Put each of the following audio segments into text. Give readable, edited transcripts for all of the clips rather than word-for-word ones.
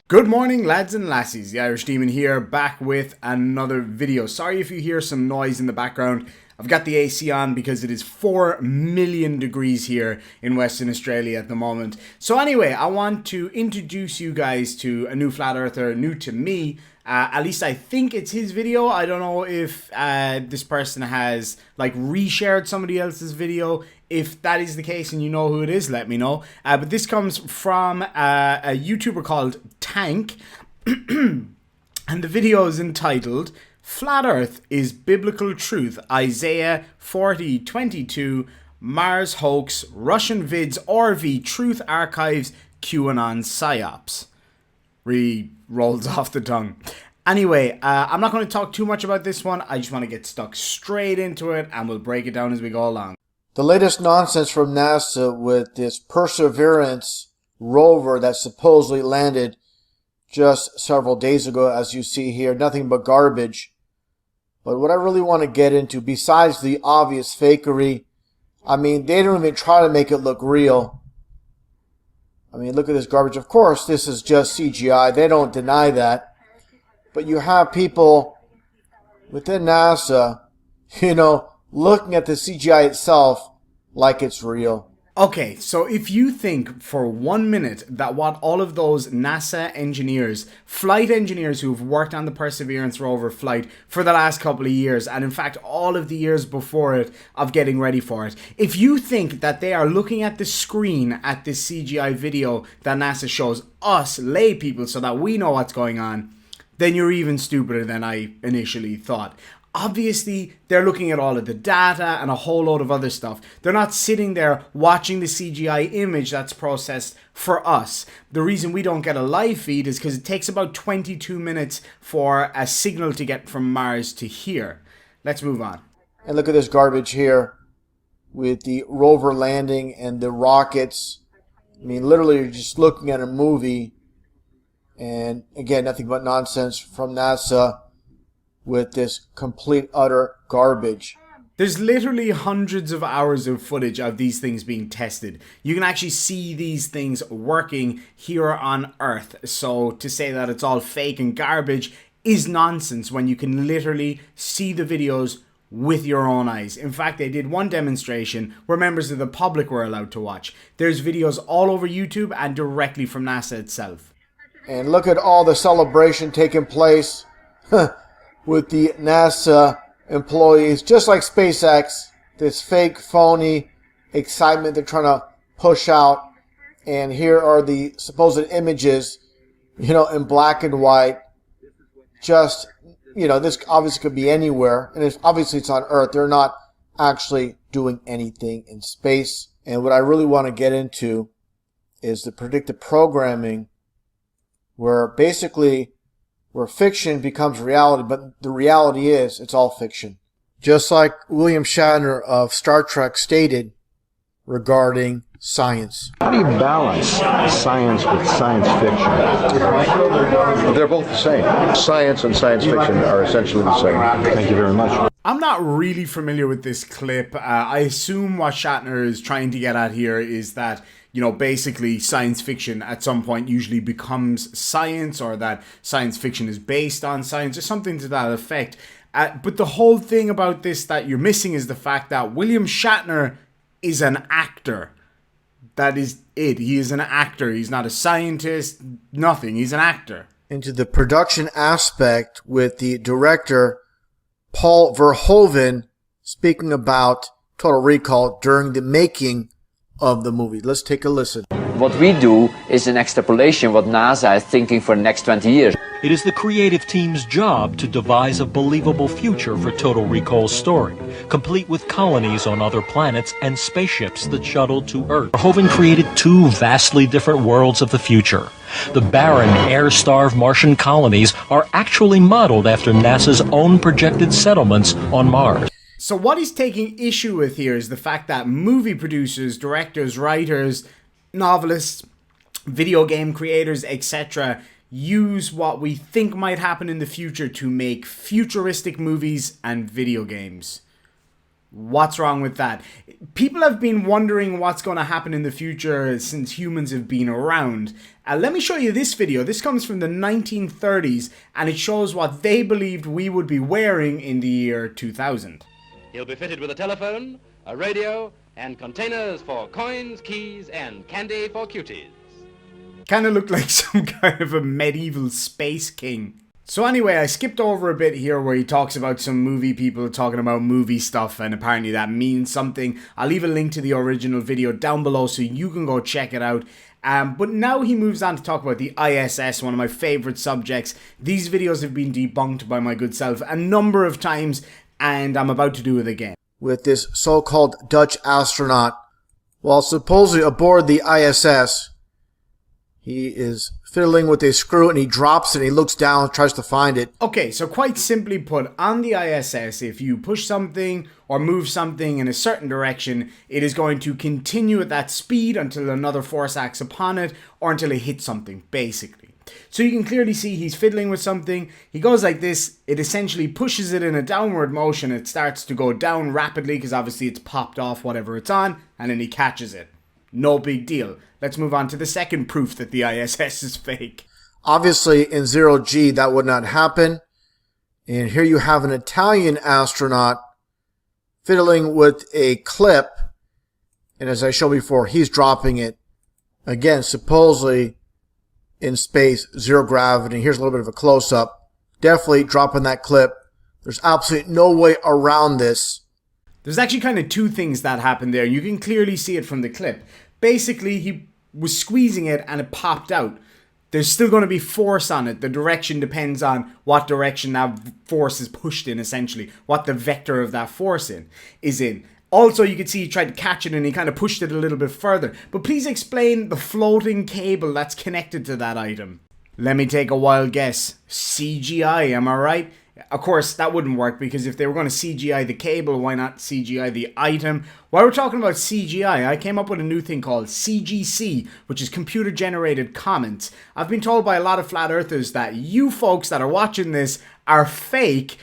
Good morning, lads and lassies. The Irish Demon here, back with another video. Sorry if you hear some noise in the background. I've got the AC on because it is 4 million degrees here in Western Australia at the moment. So anyway, I want to introduce you guys to a new flat earther, new to me. At least I think it's his video. I don't know if this person has like reshared somebody else's video. If that is the case and you know who it is, let me know. But this comes from a YouTuber called Tank. And the video is entitled Flat Earth is Biblical Truth, Isaiah 40:22, Mars Hoax, Russian Vids, RV, Truth Archives, QAnon Psyops. Really rolls off the tongue. Anyway, I'm not going to talk too much about this one. I just want to get stuck straight into it and we'll break it down as we go along. The latest nonsense from NASA with this Perseverance rover that supposedly landed just several days ago, as you see here, nothing but garbage. But what I really want to get into, besides the obvious fakery, I mean, they don't even try to make it look real. I mean, look at this garbage. Of course, this is just CGI. They don't deny that. But you have people within NASA, looking at the CGI itself like it's real. Okay, so if you think for 1 minute that what all of those NASA engineers, flight engineers who've worked on the Perseverance rover flight for the last couple of years, and in fact all of the years before it of getting ready for it, if you think that they are looking at the screen at this CGI video that NASA shows us lay people so that we know what's going on, then you're even stupider than I initially thought. Obviously, they're looking at all of the data and a whole load of other stuff. They're not sitting there watching the CGI image that's processed for us. The reason we don't get a live feed is because it takes about 22 minutes for a signal to get from Mars to here. Let's move on. And look at this garbage here with the rover landing and the rockets. I mean, literally, you're just looking at a movie. And again, nothing but nonsense from NASA with this complete, utter garbage. There's literally hundreds of hours of footage of these things being tested. You can actually see these things working here on Earth. So to say that it's all fake and garbage is nonsense when you can literally see the videos with your own eyes. In fact, they did one demonstration where members of the public were allowed to watch. There's videos all over YouTube and directly from NASA itself. And look at all the celebration taking place with the NASA employees, just like SpaceX, this fake, phony excitement they're trying to push out. And here are the supposed images, in black and white. Just, this obviously could be anywhere. And obviously it's on Earth. They're not actually doing anything in space. And what I really want to get into is the predictive programming, where fiction becomes reality, but the reality is it's all fiction. Just like William Shatner of Star Trek stated regarding science. How do you balance science with science fiction? They're both the same. Science and science fiction are essentially the same. Thank you very much. I'm not really familiar with this clip. I assume what Shatner is trying to get at here is that basically science fiction at some point usually becomes science, or that science fiction is based on science or something to that effect. But the whole thing about this that you're missing is the fact that William Shatner is an actor. That is it. He is an actor. He's not a scientist, nothing. He's an actor. Into the production aspect with the director, Paul Verhoeven, speaking about Total Recall during the making of the movie. Let's take a listen. What we do is an extrapolation what NASA is thinking for the next 20 years. It is the creative team's job to devise a believable future for Total Recall's story, complete with colonies on other planets and spaceships that shuttle to Earth. Verhoeven created two vastly different worlds of the future. The barren, air-starved Martian colonies are actually modeled after NASA's own projected settlements on Mars. So what he's taking issue with here is the fact that movie producers, directors, writers, novelists, video game creators, etc. use what we think might happen in the future to make futuristic movies and video games. What's wrong with that? People have been wondering what's going to happen in the future since humans have been around. Let me show you this video. This comes from the 1930s, and it shows what they believed we would be wearing in the year 2000. He'll be fitted with a telephone, a radio, and containers for coins, keys, and candy for cuties. Kind of looked like some kind of a medieval space king. So anyway, I skipped over a bit here where he talks about some movie people talking about movie stuff, and apparently that means something. I'll leave a link to the original video down below so you can go check it out. But now he moves on to talk about the ISS, one of my favorite subjects. These videos have been debunked by my good self a number of times, and I'm about to do it again. With this so-called Dutch astronaut, while supposedly aboard the ISS, he is fiddling with a screw and he drops it and he looks down and tries to find it. Okay, so quite simply put, on the ISS, if you push something or move something in a certain direction, it is going to continue at that speed until another force acts upon it or until it hits something, basically. So you can clearly see he's fiddling with something. He goes like this. It essentially pushes it in a downward motion. It starts to go down rapidly because obviously it's popped off whatever it's on, and then he catches it. No big deal. Let's move on to the second proof that the ISS is fake. Obviously, in 0G, that would not happen. And here you have an Italian astronaut fiddling with a clip. And as I showed before, he's dropping it. Again, supposedly in space, zero gravity. Here's a little bit of a close-up. Definitely dropping that clip. There's absolutely no way around this. There's actually kind of two things that happened there. You can clearly see it from the clip. Basically, he was squeezing it and it popped out. There's still going to be force on it. The direction depends on what direction that force is pushed in, essentially. What the vector of that force is in. Also, you can see he tried to catch it and he kind of pushed it a little bit further. But please explain the floating cable that's connected to that item. Let me take a wild guess. CGI, am I right? Of course, that wouldn't work because if they were going to CGI the cable, why not CGI the item? While we're talking about CGI, I came up with a new thing called CGC, which is Computer Generated Comments. I've been told by a lot of flat earthers that you folks that are watching this are fake,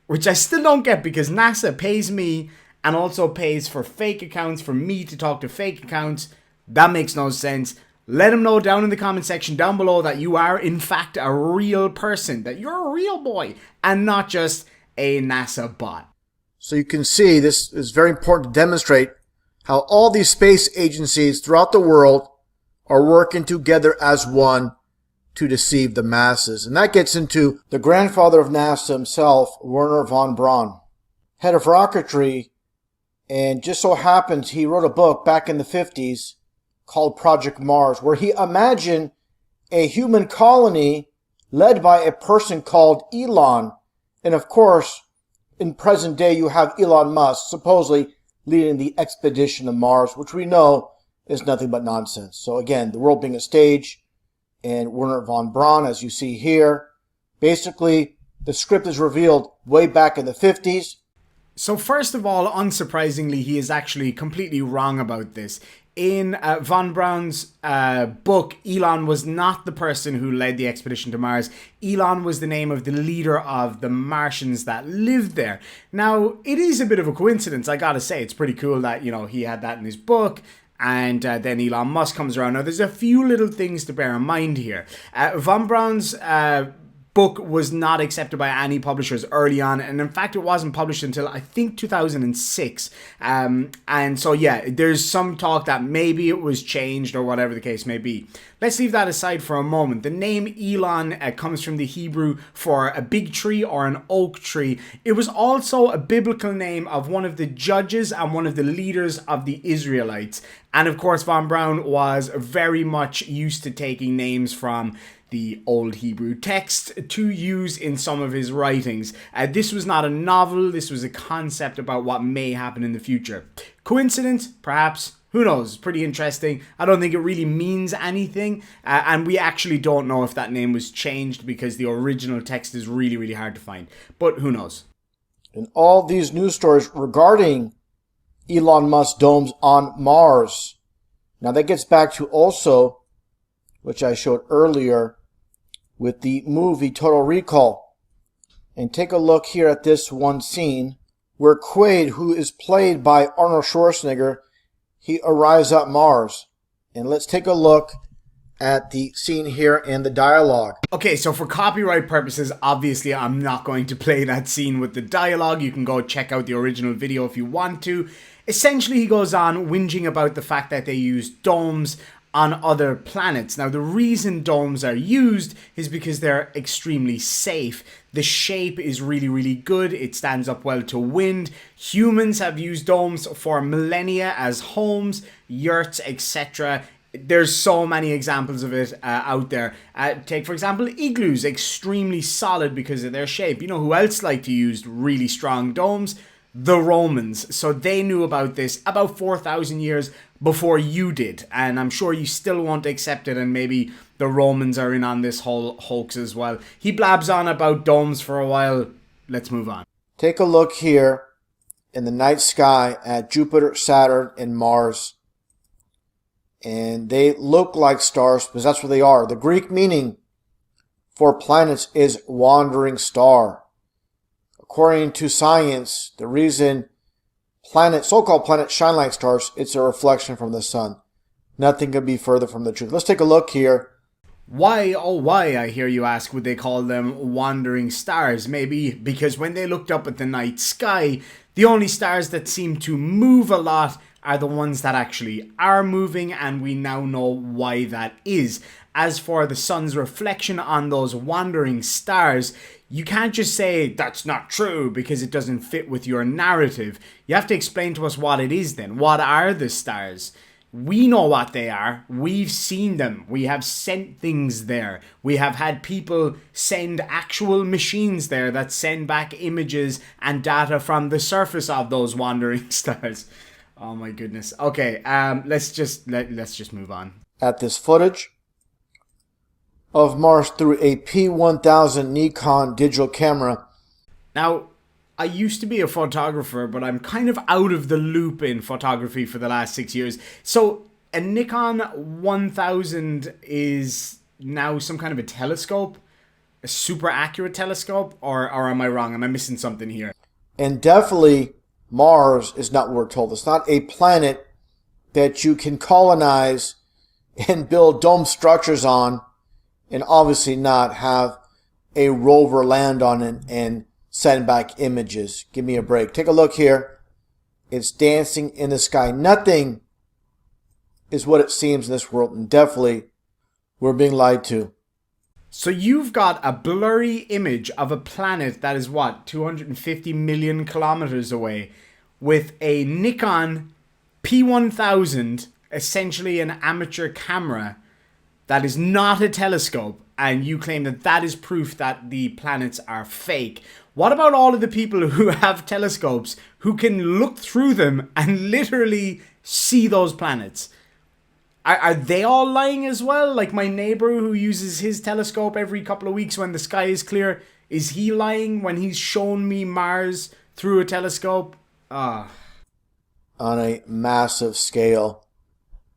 which I still don't get because NASA pays me and also pays for fake accounts for me to talk to fake accounts. That makes no sense. Let them know down in the comment section down below that you are in fact a real person, that you're a real boy and not just a NASA bot. So you can see this is very important to demonstrate how all these space agencies throughout the world are working together as one to deceive the masses. And that gets into the grandfather of NASA himself, Wernher von Braun, head of rocketry, and just so happens he wrote a book back in the 50s called Project Mars, where he imagined a human colony led by a person called Elon. And of course, in present day, you have Elon Musk supposedly leading the expedition to Mars, which we know is nothing but nonsense. So again, the world being a stage, and Wernher von Braun, as you see here, basically the script is revealed way back in the 50s. So first of all, unsurprisingly, he is actually completely wrong about this. In von Braun's book, Elon was not the person who led the expedition to Mars. Elon was the name of the leader of the Martians that lived there. Now, it is a bit of a coincidence, I gotta say. It's pretty cool that, you know, he had that in his book. And then Elon Musk comes around. Now, there's a few little things to bear in mind here. Von Braun's book was not accepted by any publishers early on, and in fact it wasn't published until I think 2006, and so yeah, there's some talk that maybe it was changed or whatever the case may be. Let's leave that aside for a moment. The name Elon comes from the Hebrew for a big tree or an oak tree. It was also a biblical name of one of the judges and one of the leaders of the Israelites, and of course von Braun was very much used to taking names from the old Hebrew text to use in some of his writings. This was not a novel, this was a concept about what may happen in the future. Coincidence? Perhaps. Who knows? Pretty interesting. I don't think it really means anything, and we actually don't know if that name was changed because the original text is really, really hard to find. But who knows? And all these news stories regarding Elon Musk's domes on Mars. Now that gets back to also, which I showed earlier, with the movie Total Recall. And take a look here at this one scene where Quaid, who is played by Arnold Schwarzenegger, he arrives at Mars. And let's take a look at the scene here and the dialogue. Okay, so for copyright purposes, obviously I'm not going to play that scene with the dialogue. You can go check out the original video if you want to. Essentially, he goes on whinging about the fact that they use domes on other planets. Now, the reason domes are used is because they're extremely safe. The shape is really, really good. It stands up well to wind. Humans have used domes for millennia as homes, yurts, etc. There's so many examples of it out there. Take, for example, igloos, extremely solid because of their shape. You know who else liked to use really strong domes? The Romans. So they knew about this about 4,000 years before you did. And I'm sure you still won't accept it, and maybe the Romans are in on this whole hoax as well. He blabs on about domes for a while. Let's move on. Take a look here in the night sky at Jupiter, Saturn, and Mars. And they look like stars because that's what they are. The Greek meaning for planets is wandering star. According to science, the reason so-called planets shine like stars, it's a reflection from the sun. Nothing could be further from the truth. Let's take a look here. Why, oh why, I hear you ask, would they call them wandering stars? Maybe because when they looked up at the night sky, the only stars that seem to move a lot are the ones that actually are moving, and we now know why that is. As for the sun's reflection on those wandering stars, you can't just say that's not true because it doesn't fit with your narrative. You have to explain to us what it is then. What are the stars? We know what they are. We've seen them. We have sent things there. We have had people send actual machines there that send back images and data from the surface of those wandering stars. Oh my goodness. Okay, let's just move on. At this footage of Mars through a P1000 Nikon digital camera. Now, I used to be a photographer, but I'm kind of out of the loop in photography for the last 6 years. So a Nikon 1000 is now some kind of a telescope, a super accurate telescope, or am I wrong? Am I missing something here? And definitely Mars is not what we're told. It's not a planet that you can colonize and build dome structures on, and obviously not have a rover land on it and send back images. Give me a break. Take a look here. It's dancing in the sky. Nothing is what it seems in this world, and definitely we're being lied to. So you've got a blurry image of a planet that is what, 250 million kilometers away, with a Nikon P1000, essentially an amateur camera that is not a telescope, and you claim that that is proof that the planets are fake. What about all of the people who have telescopes who can look through them and literally see those planets? Are they all lying as well? Like my neighbor who uses his telescope every couple of weeks when the sky is clear, is he lying when he's shown me Mars through a telescope? On a massive scale.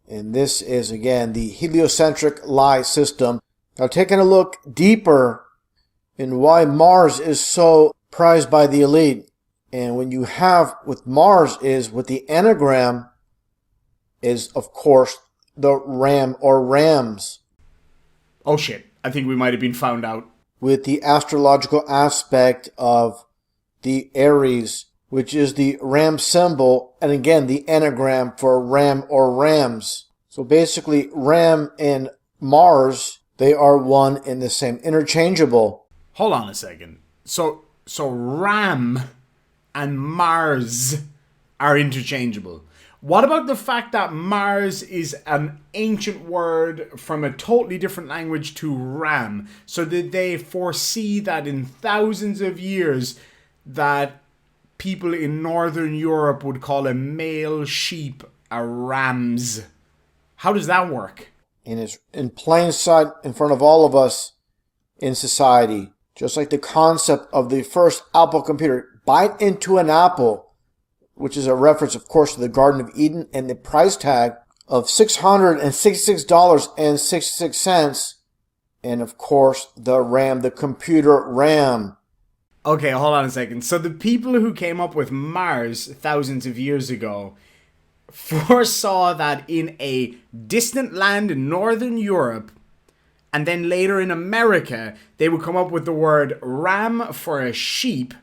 And this is, again, the heliocentric lie system. Now, taking a look deeper in why Mars is so prized by the elite. And when you have with Mars is, with the anagram, is, of course, the Ram or Rams. Oh shit, I think we might have been found out. With the astrological aspect of the Aries, which is the Ram symbol, and again, the anagram for Ram or Rams. So basically, Ram and Mars, they are one and the same, interchangeable. Hold on a second. So Ram and Mars are interchangeable. What about the fact that Mars is an ancient word from a totally different language to Ram? So did they foresee that in thousands of years that people in Northern Europe would call a male sheep a rams? How does that work? And it's in plain sight in front of all of us in society. Just like the concept of the first Apple computer. Bite into an apple, which is a reference, of course, to the Garden of Eden, and the price tag of $666.66. And, of course, the RAM, the computer RAM. Okay, hold on a second. So the people who came up with Mars thousands of years ago foresaw that in a distant land in Northern Europe, and then later in America, they would come up with the word ram for a sheep,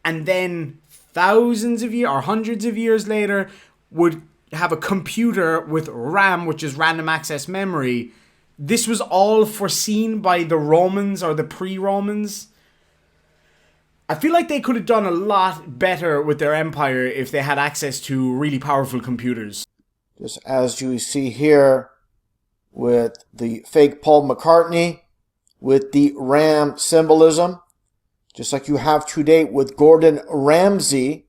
and then thousands of years or hundreds of years later would have a computer with RAM, which is random access memory. This was all foreseen by the Romans or the pre-Romans. I feel like they could have done a lot better with their empire if they had access to really powerful computers. Just as you see here with the fake Paul McCartney, with the ram symbolism, just like you have today with Gordon Ramsay.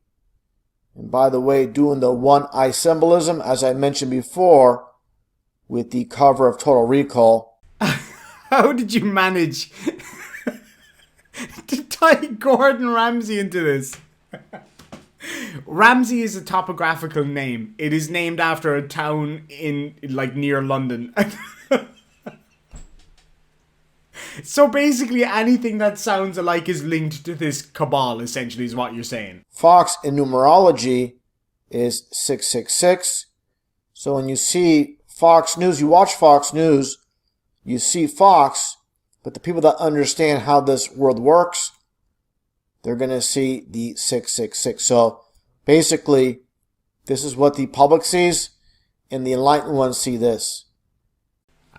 And by the way, doing the one eye symbolism, as I mentioned before, with the cover of Total Recall. How did you manage to tie Gordon Ramsay into this? Ramsay is a topographical name. It is named after a town in, like, near London. So basically anything that sounds alike is linked to this cabal, essentially, is what you're saying. Fox in numerology is 666. So when you see Fox News, you watch Fox News, you see Fox, but the people that understand how this world works, they're going to see the 666. So basically, this is what the public sees, and the enlightened ones see this.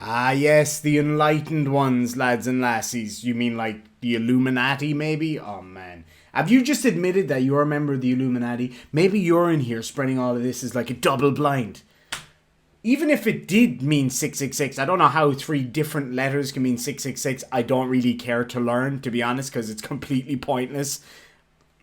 Ah, yes, the enlightened ones, lads and lassies. You mean like the Illuminati, maybe? Oh, man. Have you just admitted that you're a member of the Illuminati? Maybe you're in here spreading all of this as like a double blind. Even if it did mean 666, I don't know how 3 different letters can mean 666. I don't really care to learn, to be honest, because it's completely pointless.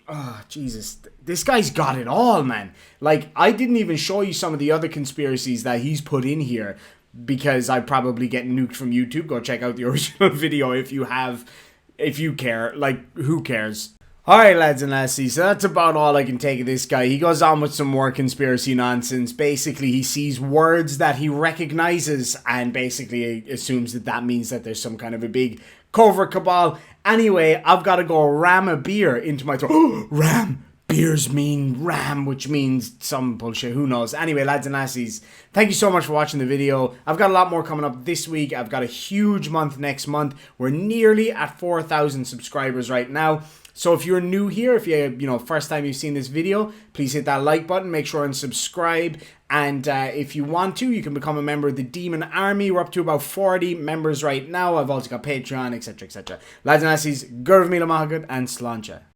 Oh, Jesus. This guy's got it all, man. Like, I didn't even show you some of the other conspiracies that he's put in here, because I probably get nuked from YouTube. Go check out the original video if you care. Like, who cares? Alright, lads and lassies, so that's about all I can take of this guy. He goes on with some more conspiracy nonsense. Basically, he sees words that he recognizes and basically assumes that that means that there's some kind of a big covert cabal. Anyway, I've got to go ram a beer into my throat. Ram! Beers mean ram, which means some bullshit. Who knows? Anyway, lads and lassies, thank you so much for watching the video. I've got a lot more coming up this week. I've got a huge month next month. We're nearly at 4,000 subscribers right now. So if you're new here, if you're, first time you've seen this video, please hit that like button, make sure and subscribe. And if you want to, you can become a member of the Demon Army. We're up to about 40 members right now. I've also got Patreon, etc., etc. Lads and lassies, Gurv Mila Mahagad and Sláinte.